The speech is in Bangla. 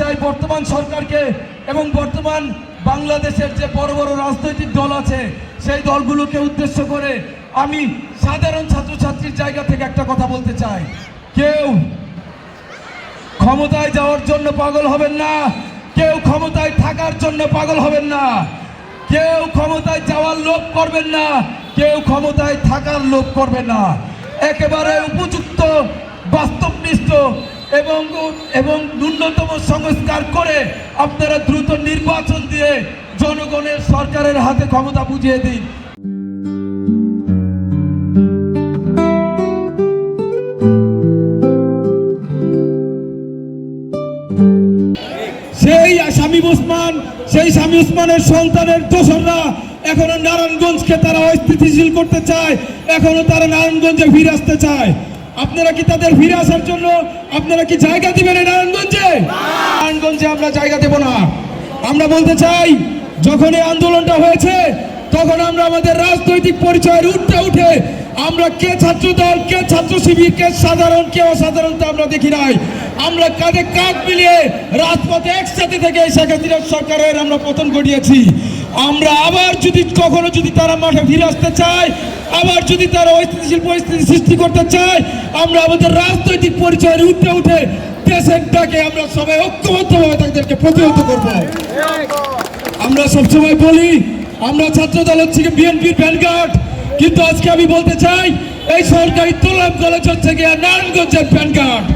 চাই বর্তমান সরকারকে এবং বর্তমান বাংলাদেশের যে বড় বড় রাজনৈতিক দল আছে সেই দলগুলোকে উদ্দেশ্য করে আমি সাধারণ ছাত্রছাত্রীর জায়গা থেকে একটা কথা বলতে চাই। কেউ ক্ষমতায় যাওয়ার জন্য পাগল হবেন না, কেউ ক্ষমতায় থাকার জন্য পাগল হবেন না, কেউ ক্ষমতায় যাওয়ার লোভ করবেন না, কেউ ক্ষমতায় থাকার লোভ করবেন না। একেবারে উপযুক্ত বাস্তবনিষ্ঠ এবং ন্যূনতম সংস্কার করে আপনারা দ্রুত নির্বাচন দিয়ে জনগণের সরকারের হাতে ক্ষমতা বুঝিয়ে দিন। সেই শামীম ওসমানের সন্তানের দোসররা এখনো নারায়ণগঞ্জকে তারা অস্থিতিশীল করতে চায়, এখনো তারা নারায়ণগঞ্জে ফিরে আসতে চায়। আপনারা কি তাদের ফিরে আসার জন্য আপনারা কি জায়গা দিবেন নারায়ণগঞ্জে? নারায়ণগঞ্জে আমরা জায়গা দেব না। আমরা বলতে চাই, যখন এই আন্দোলনটা হয়েছে তখন আমরা আমাদের রাজনৈতিক পরিচয়ের উঠে আমরা কে ছাত্রদল, কে ছাত্র শিবির, কে সাধারণ, কে অসাধারণ আমরা দেখি নাই। আমরা কাঁধে কাঁধ মিলিয়ে রাজপথে একসাথে থেকে শেখ হাসিনার সরকারের আমরা পতন ঘটিয়েছি। আমরা আবার কখনো যদি তারা মাঠে ফিরে আসতে চায়, আবার যদি তারা অস্থিতিশীল পরিস্থিতি সৃষ্টি করতে চায়, আমরা আমাদের রাজনৈতিক পরিচয়ের উঠে দেশটাকে আমরা সবাই ঐক্যবদ্ধভাবে তাদেরকে প্রতিহত করব। আমরা সবসময় বলি আমরা ছাত্রদল হচ্ছে বিএনপির ভ্যানগার্ড, কিন্তু আজকে আমি বলতে চাই এই সরকারি তোলাম কলেজ হচ্ছে গিয়ে নারায়ণগঞ্জের ভ্যানগার্ড।